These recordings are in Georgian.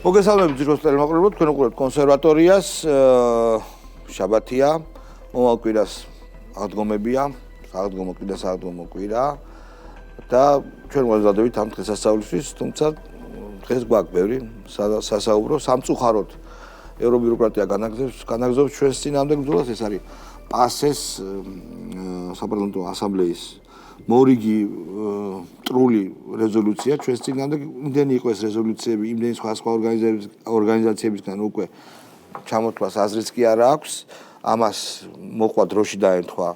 მოგესალმებით ძიროს ტელემოყრებო, თქვენ უყურებთ კონსერვატორიას, შაბათია, მომავალ კვირას აღდგომებია, საღდგომო კვირა და ჩვენ მოგვიძლებთ ამ დღესასწაულისთვის, თუმცა დღეს გვაქვს ბევრი სასაუბრო, სამწუხაროდ ევრობიუროკრატია განაგზობს ჩვენს წინამდე ბრძოლას, ეს არის პასეს საპარლამენტო ასამბლეის მორიგი ტრული რეზოლუცია ჩვენს წინამდე იმდენი იყო ეს რეზოლუციები იმდენი სხვა ორგანიზაციებისგან უკვე ჩამოთვლას აზრიც კი არა აქვს ამას მოყვა დროში დაემთხვა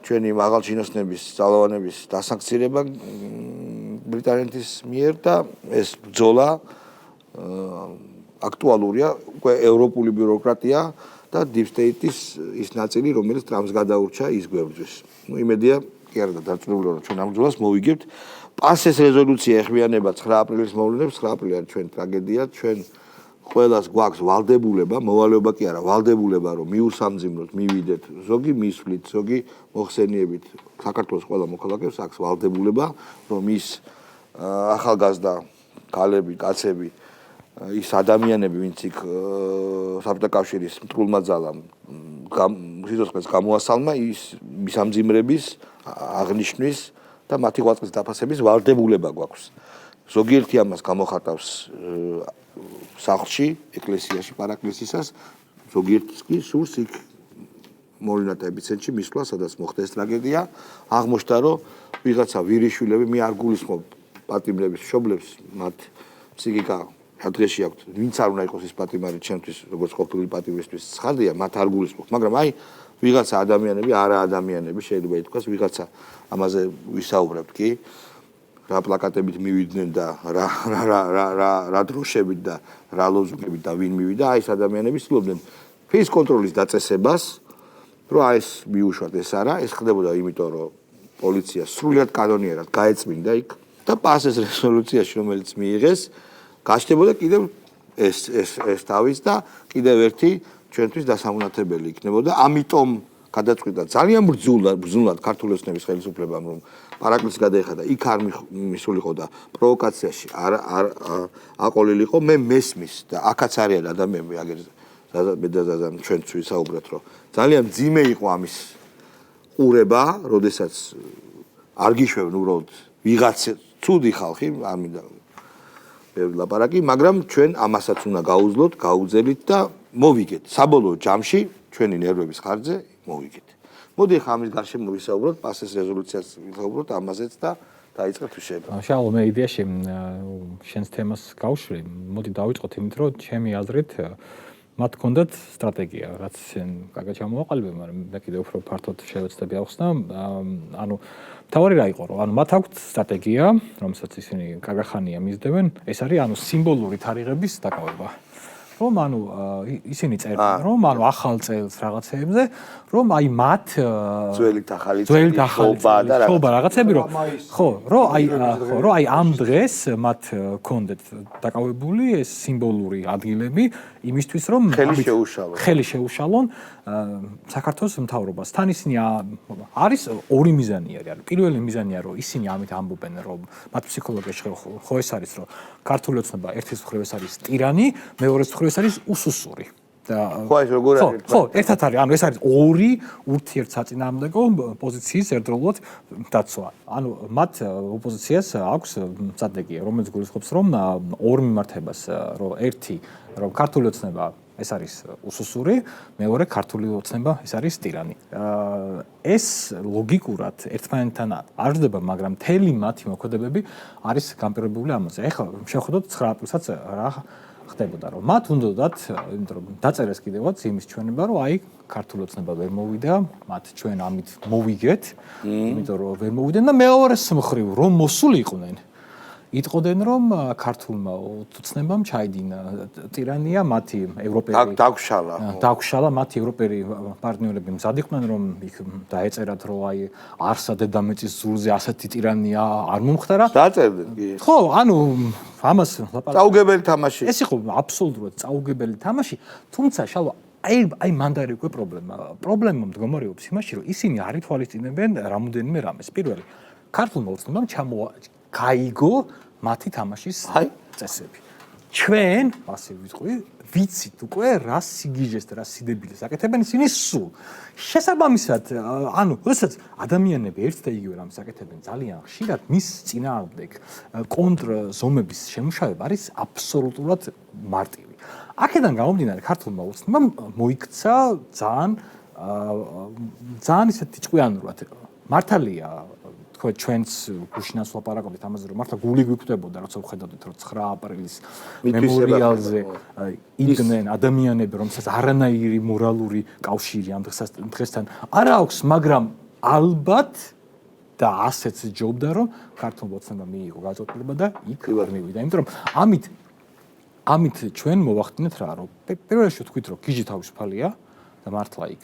ჩვენი მაღალჩინოსნების ძალოვანების დასანქცირება ბრიტანეთის მიერ და ეს ბრძოლა აქტუალურია უკვე ევროპული ბიუროკრატია და deep state-ის ის ნაწილი რომელიც ტრამპს გადაურჩა ის გვერდზის იმედია კი არა და დარწმუნებული ვარ ჩვენ ამ ბრძოლას მოვიგებთ პასეს რეზოლუცია ეხმიანება 9 აპრილის მოვლენებს 9 აპრილი არის ჩვენ ტრაგედია ჩვენ ყველას გვაქვს ვალდებულება მოვალეობა კი არა ვალდებულება რომ მიუსამძიმროთ მივიდეთ ზოგი მისვლით ზოგი მოხსენიებით საქართველოს ყველა მოქალაქეს აქვს ვალდებულება რომ ის ახალგაზრდა ქალები კაცები ის ადამიანები ვინც იქ საბჭოთა კავშირის მტრულმა ძალამ სიცოცხლეს გამოასალმა ის მისამძიმრების აღნიშვნის და მათი ღვაწლის დაფასების ვალდებულება გვაქვს. ზოგიერთი ამას გამოხატავს სახლში, ეკლესიაში პარაკლისისას, ზოგიერთი კი სურს იქ მოვლენათა ეპიცენტრში მისვლა, სადაც მოხდა ეს ტრაგედია, აღმოჩნდა რომ ვიღაცა ვირიშვილები მე არ გულისხმობ პატიმრების მშობლებს, მათ ფსიქიკა დღეში აქვთ, ვინც არ უნდა იყოს ეს პატიმარი ჩემთვის, როგორც ყოფილი პატიმრისთვის ცხადია, მათ არ გულისხმობ, მაგრამ აი ვიღაცა ადამიანები, არა ადამიანები შეიძლება ითქვას, ვიღაცა ამაზე ვისაუბრებთ კი, რა პლაკატებით მივიდნენ და რა დროშებით და რა ლოზუნგებით და ვინ მივიდა, აი ეს ადამიანები ცდილობდნენ ფის კონტროლის დაწესებას, რომ აი ეს მიუშვათ ეს არა, ეს ხდებოდა იმიტომ, რომ პოლიცია სრულად კანონიერად გაეწმინდა იქ და პასეს რეზოლუციაში რომელიც მიიღეს, გაჩნდებოდა კიდევ ეს თავის და კიდევ ერთი ჩვენთვის დასამონათებელი იქნებოდა. ამიტომ გადაწყვიტა ძალიან ბრძნულად ქართული ოცნების ხელისუფლებამ რომ პარაკლისი გადაეხადა, იქ არ მისულიყო და პროვოკაციაში არ აყოლილიყო. მე მესმის და აქაც არიან ადამიანები აგერ ბედაზაზან ჩვენც ვისაუბრეთ რომ ძალიან ძიმე იყო ამის ყურება, როდესაც არ გიშვებენ უბრალოდ ვიღაც ცუდი ხალხი არ მინდა ლაპარაკი, მაგრამ ჩვენ ამასაც უნდა გაუძლოთ, გაუძელით და მოვიგეთ. საბოლოო ჯამში ჩვენი ნერვების ხარჯზე მოვიგეთ. მოდი ახლა ამის გარშემო ვისაუბროთ, პასეს რეზოლუციას ვისაუბროთ ამაზეც და დაიწყეთ თუ შეიძლება. შალო, მე იდეაში შენს თემას გავშვი. მოდი დავიწყოთ იმით, რომ ჩემი აზრით მათ ჰქონდათ სტრატეგია, რაც შენ კარგად ჩამოაყალიბე, მაგრამ მე კიდევ უფრო ფართოდ შევეცდები ახსნა. ანუ თავარი რა იყო, რომ ანუ მათ აქვთ სტრატეგია, რომელსაც ისინი კაგახანია მისდევენ, ეს არის ანუ სიმბოლური თარიღების დაკავება. რომ ანუ ისინი წერდნენ, რომ ანუ ახალ წელს რაღაცეებზე, რომ აი მათ ძველი ახალი რაღაცები რომ ხო, რომ აი ამ დღეს მათ ჰქონდეთ დაკავებული ეს სიმბოლური ადგილები იმისთვის რომ ხელი შეუშალონ საქართველოს მთავრობას. თან ისინი არის ორი მიზანი არის. პირველი მიზანია რომ ისინი ამით ამბობენ რომ მათ ფსიქოლოგიაში ხო ეს არის რომ ქართული ოცნება ერთის მხრივ ეს არის ტირანი, მეორეს მხრივ ეს არის უსუსური. ხო ეს როგორ არის? ხო, ერთად არის, ანუ ეს არის ორი ურთიერთსაწინააღმდეგო პოზიციის ერთდროულად დაცვა. ანუ მათ ოპოზიციას აქვს სტრატეგია, რომელიც გულისხმობს რომ ორ მიმართებას, რომ ერთი რომ ქართული ოცნება ეს არის უსუსური, მეორე ქართული ოცნება ეს არის ტირანი. ეს ლოგიკურად ერთმანეთთან არ ჟდება, მაგრამ მთელი მათი მოქმედებები არის განპირობებული ამაზე. ეხლა შევხედოთ 9 აპრილსაც რა ხდებოდა, რომ მათ უნდათ, იმიტომ რომ დაწერეს კიდევაც იმის ჩვენება, რომ აი ქართული ოცნება ვერ მოვიდა, მათ ჩვენ ამით მოვიგეთ, იმიტომ რომ ვერ მოვიდნენ და მეორეს მხრივ რომ მოსულიყვნენ. იტყოდნენ რომ ქართულმა ოცნებამ ჩაიდინა ტირანია, მათი ევროპელი დაგშალა, მათი ევროპელი პარტნიორები მზად იყვნენ რომ იქ დაეწერათ რომ აი არსა დედამიწის ზურზე ასეთი ტირანია არ მომხდარა. დაწერდნენ კი. ხო, ანუ ამას ლაპარაკი. წაუგებელი თამაში. ეს იყო აბსოლუტურად წაუგებელი თამაში, თუმცა შალვა აი მანდარი უკვე პრობლემა მდგომარეობს იმაში რომ ისინი არ ითვალისწინებენ რამოდენიმე რამეს. პირველი, ქართულმა ოცნებამ გაიგო მათი თამაშის წესები. ჩვენ ასე ვიტყვი ვიცით უკვე რა სიგიჟეს და რა სიდებილეს აკეთებენ ისინი სულ შესაბამისად ანუ როდესაც ადამიანები ერთ და იგივე რამეს აკეთებენ ძალიან ხშირად მის წინააღმდეგ კონტრზომების შემუშავება არის აბსოლუტურად მარტივი აქედან გამომდინარე ქართულმა ოცნებამ მოიქცა ძალიან ისეთი ჭკვიანურად მართალია თქვა ჩვენც გუშინაც ვლაპარაკობთ ამაზე რომ მართლა გული გვიკვდებოდა როცა ვხედავდით რომ 9 აპრილის მემორიალზე იდგნენ ადამიანები რომელსაც არანაირი მორალური კავშირი ამ დღესთან არ აქვს მაგრამ ალბათ და ასეც ჯობდა რომ ქართულ ოცნებამ მიიღო გაწყვეტილება და იქ მივიდა იმიტომ რომ ამით ჩვენ მოვახდინეთ რა რომ პირველ რიგში თქვით რომ გიჟი თავისუფალია და მართლა იქ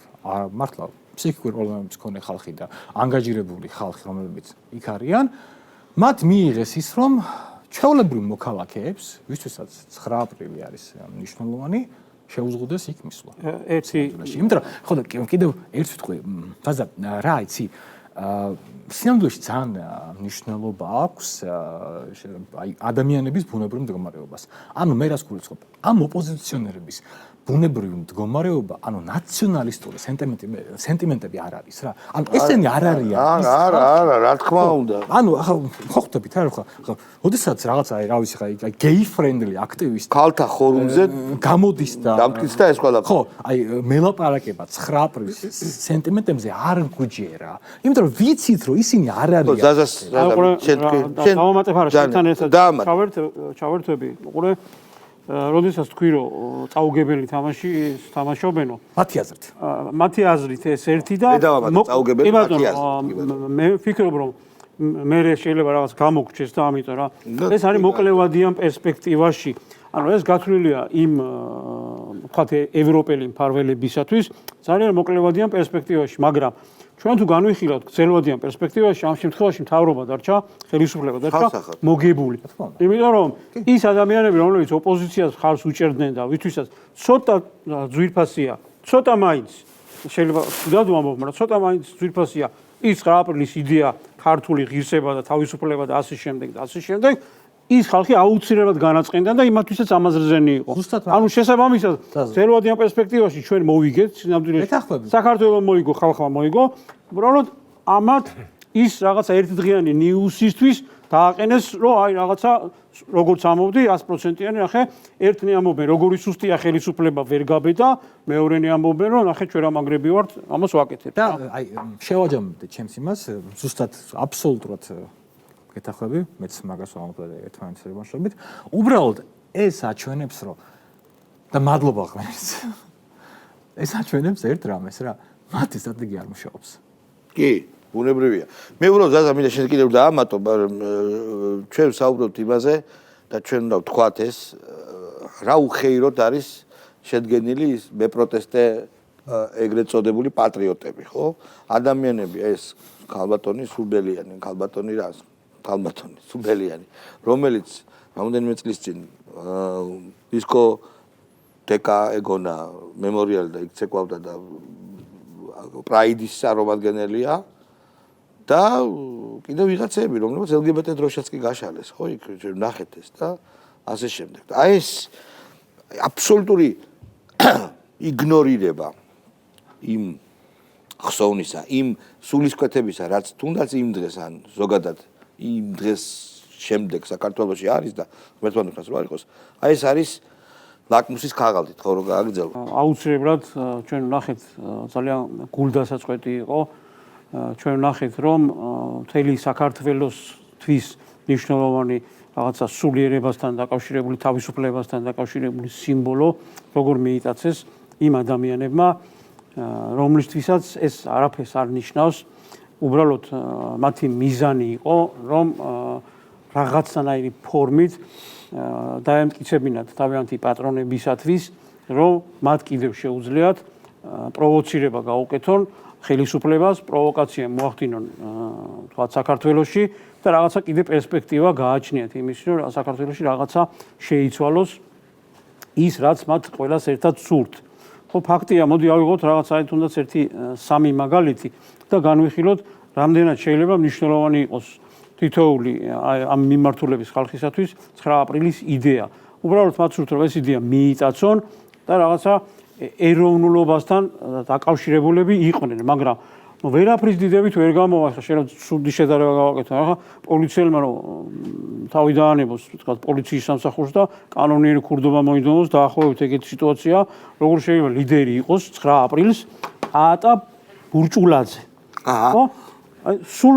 მართლა ფსიქიკური პრობლემების მქონე ხალხი და ანგაჟირებული ხალხი რომლებიც იქ არიან მათ მიიღეს ის რომ ჩვეულებრივ მოქალაქეებს ვისთვისაც 9 აპრილი არის მნიშვნელოვანი შეუზღუდეს იქ მისვლა იმიტომ რომ ხო და კიდევ ერთ ვიტყვი ბაზა რა იცი სინამდვილეში ძალიან მნიშვნელობა აქვს აი ადამიანების ბუნებრივ მდგომარეობას ანუ მე რას გულისხმობ ამ ოპოზიციონერების ბუნებრივი მდგომარეობა, ანუ ნაციონალისტური სენტიმენტები არ არის რა. ანუ ესენი არ არიან. არა, რა თქმა უნდა. ანუ ახლა ხო ხვდებით რა ხო. ოდესაც რაღაცა რა ვიცი ხა gay friendly აქტივისტი ქალთა ხორუმზე გამოდის და დამტკიცდა ეს ყველაფერი. ხო, აი მელაპარაკება 9 აპრილის სენტიმენტებზე არ გვიჯერა. იმიტომ რომ ვიცით რომ ისინი არ არიან. ზაზას შენ დავამატებ არა შენთან ერთად ჩავერთვები. უყურე როდესაც თქვი რომ წაუგებელი თამაშობენო მათი აზრით ეს ერთი და მე ვფიქრობ რომ მე შეიძლება რაღაც გამოგჩეს და ამიტომ რა ეს არის მოკლევადიან პერსპექტივაში ანუ ეს გათვლილია იმ ვთქვათ ევროპელი მფარველებისათვის ძალიან მოკლევადიან პერსპექტივაში მაგრამ ჩვენ თუ განვიხილავთ გრძელვადიან პერსპექტივაში ამ შემთხვევაში მთავრობა დარჩა ხელისუფლება დარჩა მოგებული იმიტომ რომ ის ადამიანები რომლებიც ოპოზიციას ხარს უჭერდნენ და ვითვისაც ცოტა ძვირფასია ცოტა მაინც შეიძლება ვდადო ამბობ მაგრამ ცოტა მაინც ძვირფასია ის 9 აპრილის იდეა ქართული ღირსება და თავისუფლება და ასე შემდეგ ის ხალხი აუცილებლად განაწყენდა და იმათვისაც ამაზრზენი იყო. ანუ შესაბამისად, ძელვადიან პერსპექტივაში ჩვენ მოვიგეთ, სინამდვილეში საქართველოს მოიგო, ხალხმა მოიგო, უბრალოდ ამათ ის რაღაცა ერთდღიანი ნიუსისთვის დააყენეს, რომ აი რაღაცა როგორც ამბობდი 100%-იანი, ნახე, ერთნი ამბობენ, როგორი სუსტია ხელისუფლება ვერ გაბედა, მეორენი ამბობენ, რომ ნახე ჩვენ რა მაგრები ვართ, ამას ვაკეთებ. და აი შევაჯამებდეთ ჩემს იმას, ზუსტად აბსოლუტურად ეთახვები, მეც მაგას ვამბობ ერთმანეთს რებაშობით. უბრალოდ ეს აჩვენებს, რომ და მადლობა ღმერთს. ეს აჩვენებს ერთ რამეს რა, მათი სტრატეგია არ მუშაობს. კი, ბუნებრივია. მე უბრალოდ ზაზა მინდა შენ კიდევ დაამატო, ჩვენ საუბრობთ იმაზე და ჩვენ უნდა ვთქვათ ეს რა უხეიროდ არის შედგენილი ის მეპროტესტე ეგრეთ წოდებული პატრიოტები, ხო? ადამიანები ეს ქალბატონი სულბელიანი, ქალბატონი რას ქალბატონი სულბელიანი, რომელიც რამდენიმე წლის წინ დისკოტეკა ეგონა მემორიალი და იქ ცეკვავდა და პრაიდის წარმომადგენელია და კიდევ ვიღაცები, რომლებიც LGBT დროშაც კი გაშალეს, ხო, იქ ნახეთ ეს და ასე შემდეგ. და ეს აბსოლუტური იგნორირება იმ ხსოვნისა, იმ სულისკვეთებისა, რაც თუნდაც იმ დღეს ან ზოგადად იმ დღეს შემდეგ საქართველოში არის და მერთმანეთს რა იყოს. აი ეს არის ლაკმუსის ქაღალდით, ხო, რომ გააგრძელო. აუცილებლად ჩვენ ვნახეთ ძალიან გულდასაწყვეტი იყო. ჩვენ ვნახეთ რომ მთელი საქართველოსთვის მნიშვნელოვანი რაღაცა სულიერებასთან დაკავშირებული, თავისუფლებასთან დაკავშირებული სიმბოლო როგორ მიიტაცეს იმ ადამიანებმა, რომლისთვისაც ეს არაფერს არ ნიშნავს. უბრალოდ მათი მიზანი იყო, რომ რაღაცნაირი ფორმით დაემტკიცებინათ თავიანთი პატრონებისათვის, რომ მათ კიდევ შეუძლიათ პროვოცირება გაუკეთონ ხელისუფლებას, პროვოკაცია მოახდინონ თქვათ საქართველოში და რაღაცა კიდევ პერსპექტივა გააჩნიათ იმის, რომ საქართველოში რაღაცა შეიცვალოს ის, რაც მათ ყველას ერთად სურთ. ხო, ფაქტია, მოდი ავიღოთ რაღაცა თუნდაც ერთი 3 მაგალითი და განვიხილოთ, რამდენად შეიძლება მნიშვნელოვანი იყოს თითოეული ამ მიმართულების ხალხისათვის 9 აპრილის იდეა. უბრალოდ მათ სურთ რომ ეს იდეა მიიტაცონ და რაღაცა ეროვნულობასთან დაკავშირებულები იყვნენ, მაგრამ ვერაფრის დიდებით ვერ გამოვა, ხა შეიძლება სუდი შედარება გავაკეთო, ახლა პოლიციელმა რომ თავი დაანებოს, თქვა პოლიციის სამსახურს და კანონიერი ქურდობა მოიდომოს, დაახლოებით ეგეთი სიტუაცია, როგორ შეიძლება ლიდერი იყოს 9 აპრილს ატა ბურჭულაძე. ხო? სულ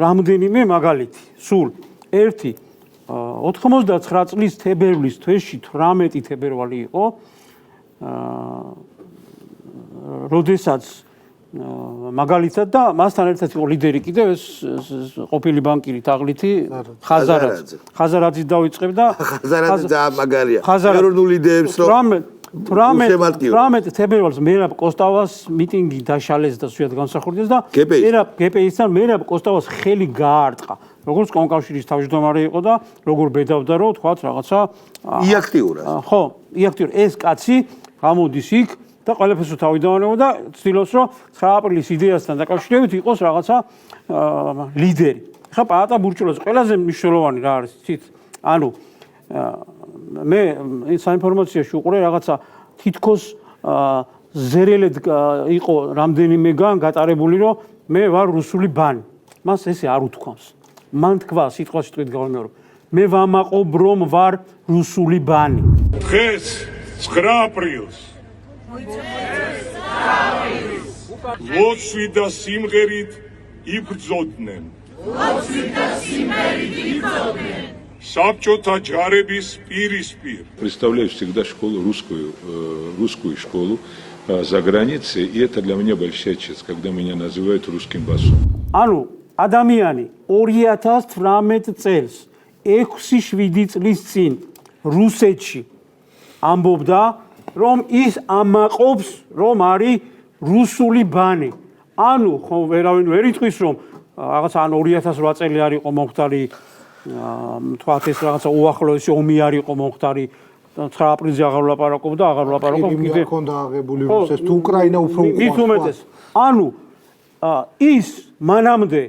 რამდენიმე მაგალითი, სულ 1 99 წლის თებერვლის თვეში 18 თებერვალი იყო, როდესაც მაგალითად და მასთან ერთად იყო ლიდერი კიდევ ეს ყოფილი ბანკირი თაღლითი ხაზარაძე დავიწყებ და ხაზარაძე მაგარია ხაზარაძე ეროვნული იდეებს რომ 18 თებერვალს მერაბ კოსტავას მიტინგი დაშალეს და სულიად განსახურდეს და გპის-თან მერაბ კოსტავას ხელი გაარტყა როგორც კონკავშირის თავმჯდომარე იყო და როგორ ბედავდა რომ თქვათ რაღაცა იაქტიურად ხო იაქტიურად ეს კაცი გამოდის იქ და ყველაფერს თავი დავანებო და ცდილობს რომ 9 აპრილის იდეასთან დაკავშირებით იყოს რაღაცა ლიდერი. ხა პაატა ბურჭულაძე ყველაზე მნიშვნელოვანი რა არის თვით ანუ მე საინფორმაციოში უყურე რაღაცა თითქოს ზერელედ იყო რამდენიმეგან გატარებული რომ მე ვარ რუსული ბანი. მას ესე არ უთქვამს. მან თქვა სიტყვით გავიმეორო. მე ვამაყობ რომ ვარ რუსული ბანი. დღეს 9 აპრილს ლოცვი და სიმღერით იბრძოდნენ. Საბჭოთა ჯარების პირისპირ. Представляю всегда школу, русскую школу за границей, и это для меня большая честь, когда меня называют русским басом. ანუ ადამიანი 2018 წელს 6-7 წლის წინ რუსეთში ამბობდა რომ ის ამაყობს რომ არის რუსული ბანი. ანუ ხო ვერავინ ვერ იტყვის რომ რაღაცა ან 2008 წელი არ იყო მომხდარი თქვათ ეს რაღაცა უახლოესი ომი არ იყო მომხდარი 9 აპრილზე აღარ ვლაპარაკობ და აღარ ვლაპარაკობ კიდე ქონდა აღებული რუსეთს თუ უკრაინა უფრო უყვარს. ანუ ის მანამდე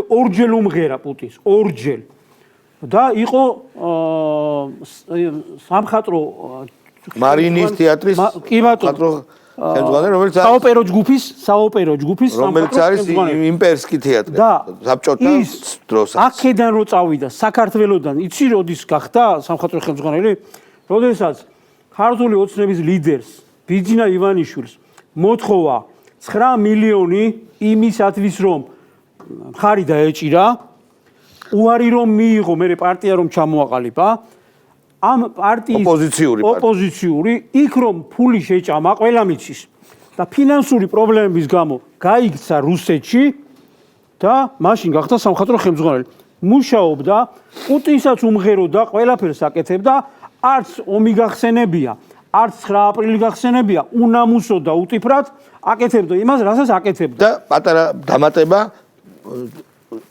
ორჯერ უმღერა პუტინს, ორჯერ და იყო სამხატვრო მარინის თეატრის კი ბატონო რომელიც საოპერო ჯგუფის რომელიც არის იმპერსკი თეატრი საბჭოთა დროს აქედან რო წავიდა საქართველოსდან იცი როდის გახდა სამხატვრო ხელმძღვანელი როდესაც ქართული ოცნების ლიდერს ბიძინა ივანიშვილს მოთხოვა 9 მილიონი იმისათვის რომ მხარი დაეჭირა უარი რომ მიიღო მე პარტია რომ ჩამოაყალიბა ამ პარტიის ოპოზიციური იქ რომ ფული შეჭამა ყველა მიცის და ფინანსური პრობლემების გამო გაიქცა რუსეთში და მაშინ გახდა სამხატვრო ხელმძღვანელი მუშაობდა პუტინსაც უმღეროდა ყველაფერს აკეთებდა არც ომი გახსენებია არც 9 აპრილი გახსენებია უნამუსო და უტიფრად აკეთებდა იმას რასაც აკეთებდა და პატარა დამატება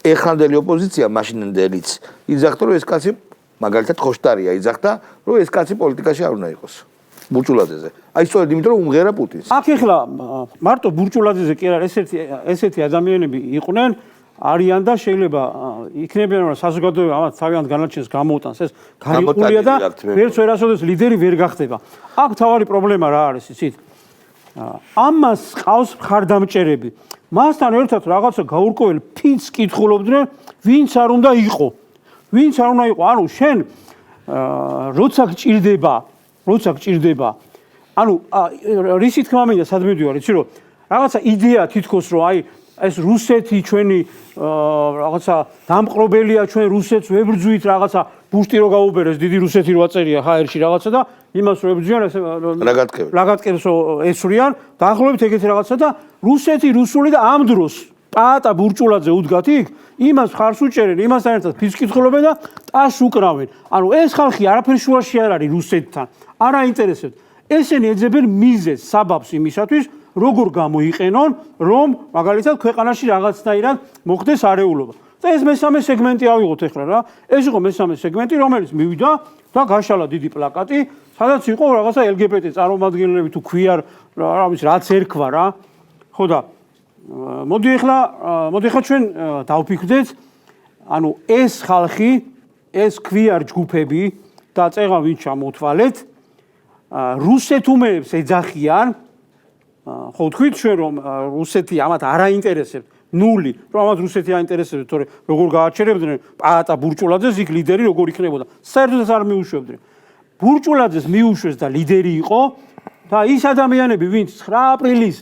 ეხანდელი ოპოზიცია მაშინდელიც იძახდა რომ ეს კაცი მაგალითად ხოშტარია იძახდა რომ ეს კაცი პოლიტიკაში არ უნდა იყოს ბურჭულაძეზე აი სწორედ იმიტომ რომ უმღერა პუტინს აქ ეხლა მარტო ბურჭულაძეზე კი არა ესეთი ადამიანები იყვნენ არიან და შეიძლება იქნებიან რომ საზოგადოება ამათ თავიანთ განაჩენს გამოუტანს ეს განიყულია და ვერც ვერასოდეს ლიდერი ვერ გახდება აქ თავარი პრობლემა რა არის იცით ამას ყავს მხარდამჭერები მასთან ერთად რაღაცა გაურკვეველ ფინს კითხულობდნენ ვინც არ უნდა იყო ანუ შენ როცა გჭირდება ანუ რისი თქმა მინდა სადმე ვიდივარ იცი რომ რაღაცა იდეა თითქოს რომ აი ეს რუსეთი ჩვენი რაღაცა დამყრობელია ჩვენ რუსეთს ვებრძვით რაღაცა ბუშტი რო გაუბერეს დიდი რუსეთი რო აწერია ჰაერში რაღაცა და იმას რო ებრძვიან ეს ლაგატკებს ესვრიან დაახლოებით ეგეთი რაღაცა და რუსული და ამ დროს პაატა ბურჭულაძე უდგათ იქ იმას ხარს უჭერენ იმასთან ერთად ფის კითხულობენ და ტას უკრავენ ანუ ეს ხალხი არაფერ შუაში არ არის რუსეთთან არ აინტერესებთ ესენი ეძებენ მიზეზს საბაბს იმისათვის როგორ გამოიყენონ რომ მაგალითად ქვეყანაში რაღაცნაირად მოხდეს არეულობა და ეს მესამე სეგმენტი ავიღოთ ახლა რა ეს იყო მესამე სეგმენტი რომელიც მივიდა და გაშალა დიდი პლაკატი სადაც იყო რაღაცა LGBT წარმომადგენლები თუ ქვიარ რაც ერქვა რა ხო და მოდი ახლა ჩვენ დავფიქრდეთ ანუ ეს ხალხი ეს ქვიარ ჯგუფები და წეღან ვინ ჩამოთვალეთ რუსეთუმეებს ეძახიან ხო თქვით ჩვენ რომ რუსეთი ამათ არ აინტერესებს ნული რომ ამათ რუსეთი აინტერესებს თორე როგორ გააჩერებდნენ პაატა ბურჭულაძეს იქ ლიდერი როგორ იქნებოდა საერთოდაც არ მიუშვებდნენ ბურჭულაძეს მიუშვეს და ლიდერი იყო და ის ადამიანები ვინც 9 აპრილის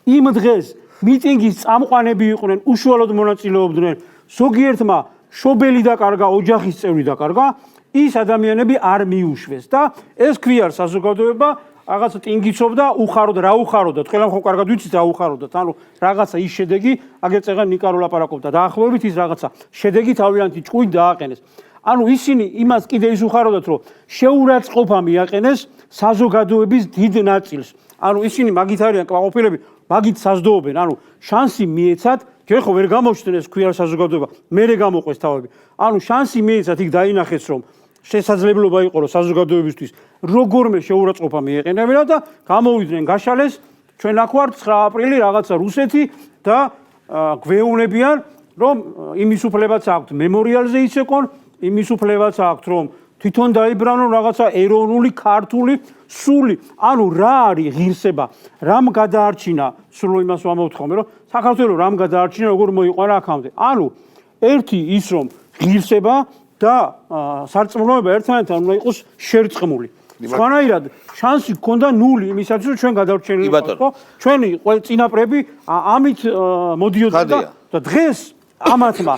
იმ დღეს მიტინგის წამყვანები იყვნენ უშუალოდ მონაწილეობდნენ ზოგიერთმა შობელი დაკარგა ოჯახის წევრი დაკარგა ის ადამიანები არ მიუშვეს და ეს ქვია საზოგადოება რაღაცა ტინგიცობდა უხაროდ რა უხაროდათ ყველამ ხო კარგად ვიცით რა უხაროდათ ანუ რაღაცა ის შედეგი აგერ წეგან ნიკარო ლაპარაკობდა დაახლოებით ის რაღაცა შედეგი თავიანთი ჭკუით დააყენეს ანუ ისინი იმას კიდე ის უხაროდათ რომ შეურაცხყოფა მიაყენეს საზოგადოების დიდ ნაწილს ანუ ისინი მაგით არიან კმაყოფილები მაგით საზდოობენ ანუ შანსი მიეცათ ჯერ ხო ვერ გამოჩნდეს ქვია საზოგადოება მერე გამოყვეს თავები ანუ შანსი მიეცათ იქ დაინახეს რომ შესაძლებლობა იყო რომ საზოგადოებისთვის როგორმე შეურაცხყოფა მიეყენებინა და გამოვიდნენ გაშალეს ჩვენ აქ ვართ 9 აპრილი რაღაცა რუსეთი და გვეუბნებიან რომ იმის უფლებაც აქვთ მემორიალზე იცეკონ იმის უფლებაც აქვთ რომ თვითონ დაიბრანონ რაღაცა ეროვნული ქართული სული ანუ რა არის ღირსება რამ გადაარჩინა სულ იმას ვამოვთხოვე რომ საქართველოს რამ გადაარჩინა როგორ მოიყვანა აქამდე ანუ ერთი ის რომ ღირსება და სარწმუნოება ერთმანეთთან უნდა იყოს შერწყმული. სხვანაირად შანსი გქონდა ნული იმისათვის რომ ჩვენ გადავრჩენილიყო ხო? ჩვენი წინაპრები ამით მოდიოდნენ და დღეს ამათმა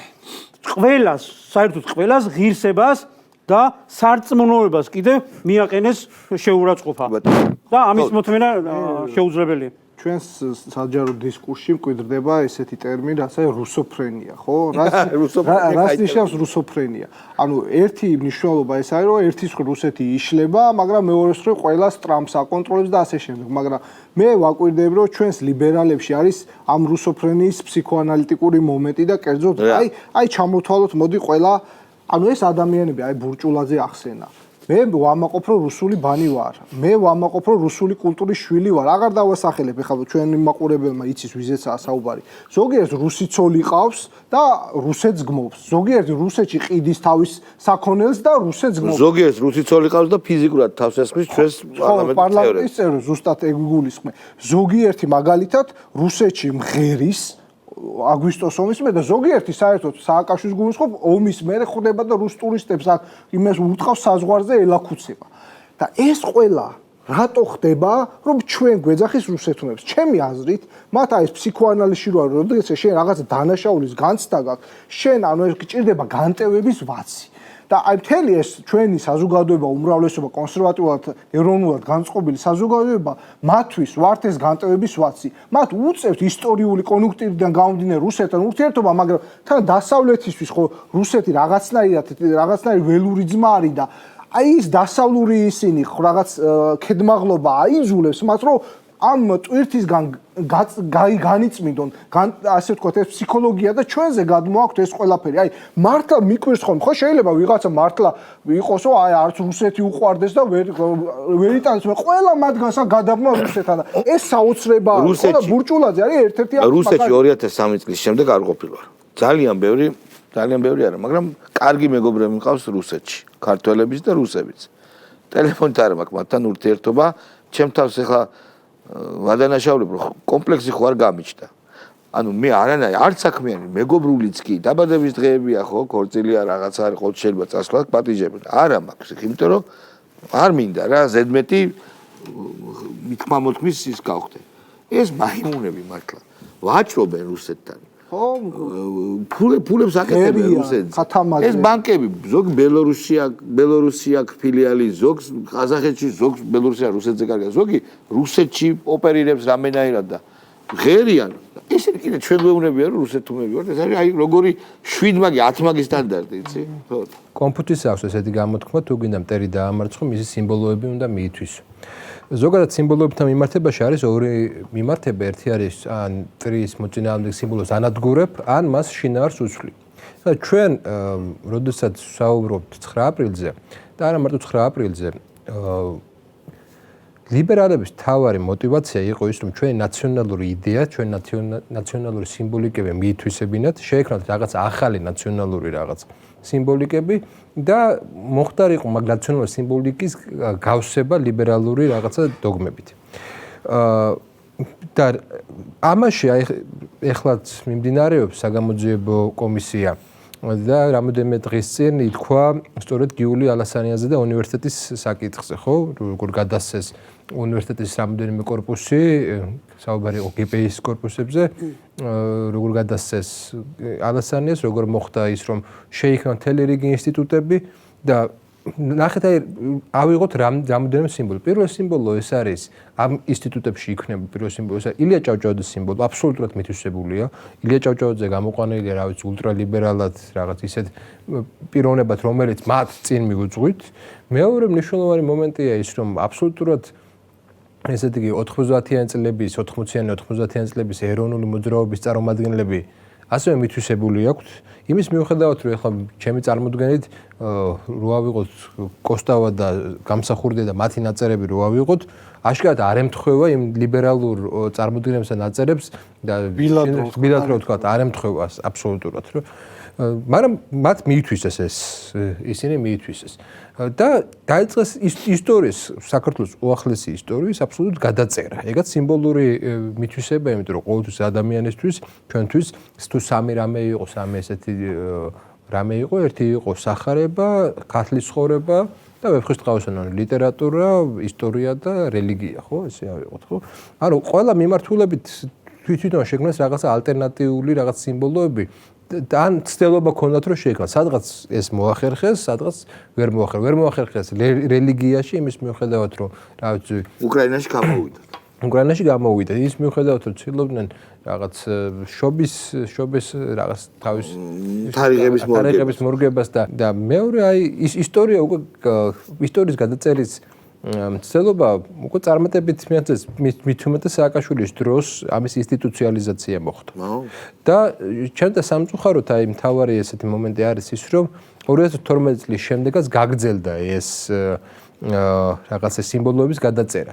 საერთოდ ყველას ღირსებას და სარწმუნოებას კიდევ მიაყენეს შეურაცხყოფა. და ამის მოთმენა შეუძლებელია. ჩვენს საჯარო დისკურსში მკვიდრდება ესეთი ტერმინი, რასაც რუსოფრენია, ხო? რას ნიშნავს რუსოფრენია? ანუ ერთი მნიშვნელობა ეს არის, რომ ერთის მხრივ რუსეთი იშლება, მაგრამ მეორეს მხრივ ყველას ტრამპს აკონტროლებს და ასე შემდეგ. მაგრამ მე ვაკვირდები, რომ ჩვენს ლიბერალებში არის ამ რუსოფრენიის ფსიქოანალიტიკური მომენტი და კერძოდ აი ჩამოთვალოთ, მოდი ყველა ანუ ეს ადამიანები აი ბურჭულაძე ახსენა. მე ვამაყობ რომ რუსული ბანი ვარ. მე ვამაყობ რომ რუსული კულტურის შვილი ვარ. აღარ დავასახელებ ეხლა ჩვენი მაყურებელმა იცის ვიზეცაა საუბარი. ზოგიერთ რუსი ცოლი ყავს და რუსეთს გმობს. ზოგიერთ რუსეთში ყიდის თავის საქონელს და რუსეთს გმობს. ზოგიერთ რუსი ცოლი ყავს და ფიზიკურად თავს ესხმის ჩვენს პარლამენტის წევრი ზუსტად ეგ გულისხმე. ზოგიერთი მაგალითად რუსეთში მღერის აგვისტოს ომის მე და ზოგიერთი საერთოდ სააკაშვილის გულისხმობ ომის მერე ხვდება და რუს ტურისტებს აქ იმას ურტყავს საზღვარზე ელაქუცება. და ეს ყველა რატო ხდება, რომ ჩვენ გვეძახის რუსეთუნებს? ჩემი აზრით, მათ არის ფსიქოანალიზში რო არის, როდესაც შენ რაღაც დანაშაულის განცდა გაქვს, შენ ანუ ეს გჭირდება განტევების ვაცი. და აი მთელი ეს ჩვენი საზოგადოება უმრავლესობა კონსერვატიულად ეროვნულად განწყობილი საზოგადოება მათთვის ვართ ეს განტევების ვაცი. მათ უწევთ ისტორიული კონიუნქტივიდან გამომდინარე რუსეთთან ურთიერთობა, მაგრამ თან დასავლეთისთვის ხო რუსეთი რაღაცნაირი ველური ძმა არის და აი ის დასავლური ისინი ხო რაღაც ქედმაღლობა აიძულებს მათ რომ ამ ტვირთისგან განიწმინდონ ასე ვთქვათ ეს ფსიქოლოგია და ჩვენზე გადმოაქვთ ეს ყველაფერი. აი მართლა მიკვირს ხომ ხო შეიძლება ვიღაცა მართლა იყოს რომ აი არც რუსეთი უყვარდეს და ვერ იტანს მე ყველა მათგანს გადაბმა რუსეთთან და ეს საოცრებაა ხო და ბურჭულაძე არის ერთ-ერთი რუსეთში 2003 წლის შემდეგ არ ყოფილა. ძალიან ბევრი არა, მაგრამ კარგი მეგობრები მყავს რუსეთში, ქართველების და რუსების. ტელეფონით არ მაქვს მათთან ურთიერთობა, ჩემ თავს ახლა ვადანაშაულებ რომ კომპლექსი ხო არ გამიჩნდა. ანუ მე არც საქმიანი მეგობრულიც კი დაბადების დღეებია ხო, ქორწილია რაღაცა არის, ყოველ შეიძლება წასვლა პატიჟები. არა მაქვს, იმიტომ რომ არ მინდა რა ზედმეტი მithmamotkhmis ის გავხდე. ეს მაიმუნები მართლა ვაჭრობენ რუსეთთან. ფულებს აკეთებენ რუსეთს. ეს ბანკები ზოგ ბელორუსია ფილიალი, ზოგ ყაზახეთში, ზოგ ბელორუსია რუსეთზე კარგია, ზოგი რუსეთში ოპერირებს რამენაირად და ღერიან. ესენი კიდე ჩვენ გვეუბნებიან რომ რუსეთუმები ვართ, ეს არის აი როგორი 7 მაგი 10 მაგი სტანდარტი, იცი? ხო. კონფუცის აქვს ესეთი გამოთქმა, თუ გინდა მტერი დაამარცხო, მისი სიმბოლოები უნდა მიითვისო. ზოგადად სიმბოლოებთან მიმართებაში არის ორი მიმართება, ერთი არის ან მტრის მოწინააღმდეგე სიმბოლოს ანადგურებ, ან მას შინაარს უცვლი. ჩვენ როდესაც ვსაუბრობთ 9 აპრილზე და არა მარტო 9 აპრილზე, ლიბერალების თავარი мотиваცია იყო ის, რომ ჩვენი ნაციონალური იდეა, ჩვენი ნაციონალური სიმბოლიკები მიითვისებინათ, შეექმნათ რაღაც ახალი ნაციონალური რაღაც სიმბოლიკები და მოხდარიყო მაგ ნაციონალური სიმბოლიკის გავსება ლიბერალური რაღაცა დოგმებით. და ამაში ეხლაც მიმდინარეობს საგამოძიებო კომისია და რამოდენიმე დღის წინ ითქვა სწორედ გიული ალასანიაზე და უნივერსიტეტის საკითხზე, ხო? როგორ გადასცეს უნივერსიტეტის რამოდენიმე კორპუსი, საუბარი იყო GPI-ის კორპუსებზე, როგორ გადასცეს ალასანიას, როგორ მოხდა ის, რომ შეიქმნა მთელი რიგი ინსტიტუტები და ნახეთ აი ავიღოთ რამოდენიმე სიმბოლო. პირველი სიმბოლო ეს არის ამ ინსტიტუტებში იქნება პირველი სიმბოლო ეს ილია ჭავჭავაძის სიმბოლო, აბსოლუტურად მითვისებულია. ილია ჭავჭავაძე გამოყვანილია რა ვიცი ულტრალიბერალად რაღაც ისეთ პიროვნებად, რომელიც მათ წინ მიუძღვით. მეორე მნიშვნელოვანი მომენტია ის, რომ აბსოლუტურად ესეთი 90-იანი წლების, 80-იანი წლების ეროვნული მოძრაობის წარმომადგენლები ასევე მითვისებული აქვთ. იმის მიუხედავად, რომ ახლა ჩემი წარმოდგენით რო ავიღოთ კოსტავა და გამსახურდია და მათი ნაწერები რო ავიღოთ, აშკარად არ ემთხვევა იმ ლიბერალურ წარმოდგენებს და ნაწერებს და ბილად რო ვთქვათ, არ ემთხვევა აბსოლუტურად, რომ მაგრამ მათ მიითვისეს ეს ისინი მიითვისეს და დაიწყეს ისტორიის საქართველოს უახლესი ისტორიის აბსოლუტურად გადაწერა. ეგაც სიმბოლური მითვისება, იმიტომ რომ ყოველთვის ადამიანისთვის ჩვენთვის თუ სამი რამე იყო, სამი ესეთი რამე იყო, ერთი იყო სახარება, ქართლის ცხოვრება და ვეფხისტყაოსანი ლიტერატურა, ისტორია და რელიგია, ხო? ესე ავიღოთ, ხო? ანუ ყველა მიმართულებით თვითონ შექმნეს რაღაცა ალტერნატიული რაღაც სიმბოლოები. და ცდილობა ქონდათ რომ შეექმნათ სადღაც ეს მოახერხეს, სადღაც ვერ მოახერხეს რელიგიაში იმის მიუხედავად რომ რა ვიცი უკრაინაში გამოვიდა. უკრაინაში გამოვიდა. ის მიუხედავად რომ ცდილობდნენ რაღაც შობის რაღაც თავის თარიღების მორგებას და მეორე აი ის ისტორია უკვე ისტორიის გადაწერის ცდილობა უკვე წარმატებით მიაღწიეს მით უმეტეს სააკაშვილის დროს ამის ინსტიტუციალიზაცია მოხდა. და ჩემთა სამწუხაროდ აი მთავარი ესეთი მომენტი არის ის რომ 2012 წლის შემდეგაც გაგრძელდა ეს რაღაცა სიმბოლოების გადაწერა.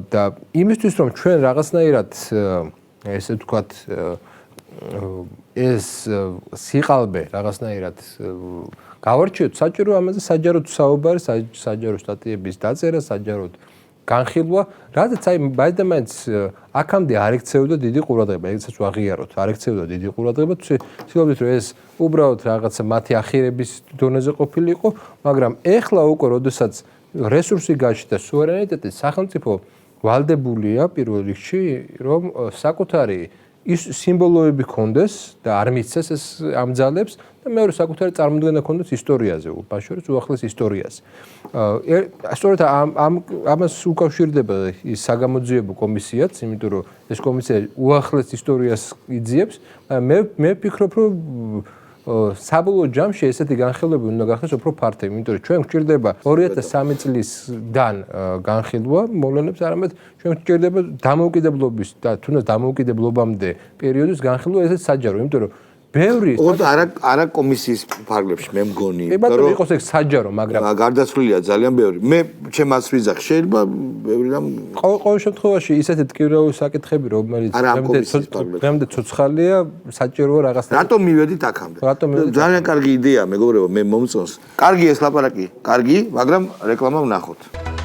და იმისთვის რომ ჩვენ რაღაცნაირად ესე ვთქვათ ეს სიყალბე რაღაცნაირად გავარჩიოთ, საჭირო ამაზე საჯაროდ საუბარი, საჯარო სტატიების დაწერა, საჯაროდ განხილვა, რადგან აი მაინც აქამდე არ ექცეოდა დიდი ყურადღება, ეგეცაც ვაღიაროთ, არ ექცეოდა დიდი ყურადღება, ცდილობდით რომ ეს უბრალოდ რაღაცა მათი ახირების დონეზე ყოფილიყო, მაგრამ ეხლა უკვე როდესაც რესურსი გაჩნდა, სუვერენიტეტი სახელმწიფო ვალდებულია პირველ რიგში, რომ საკუთარი ის სიმბოლოები ქონდეს და არ მისცეს ეს ამძალებს და მეორე საკუთარი წარმოდგენა ქონდეს ისტორიაზე, ბაშორის უახლეს ისტორიაზე. სწორედ ამას უკავშირდება ის საგამოძიებო კომისიაც, იმიტომ რომ ეს კომისია უახლეს ისტორიას იძიებს. მე ვფიქრობ, რომ საბოლოო ჯამში ესეთი განხილვები უნდა გახდეს უფრო ფართები, იმიტომ რომ ჩვენ გვჭირდება 2003 წლისგან განხილვა მოვლენებს, არამედ ჩვენ გვჭირდება დამოუკიდებლობის და თუნდაც დამოუკიდებლობამდე პერიოდის განხილვა, ესეც საჯარო, იმიტომ რომ ბევრი არა კომისიის ფარგლებში მე მგონი, რომ იყოს ეს საჯარო, მაგრამ გარდაცვლილია ძალიან ბევრი. მე ჩემს ვიზახ შეიძლება ბევრი რამ ყოველ შემთხვევაში ისეთი ტკივილებული საკითხები, რომელიც დღემდე ცოცხალია, საჭიროა რაღაც. რატომ მივედით აქამდე? ძალიან კარგი იდეაა, მეგობრებო, მე მომწონს. კარგი ეს ლაპარაკი, კარგი, მაგრამ რეკლამა ვნახოთ.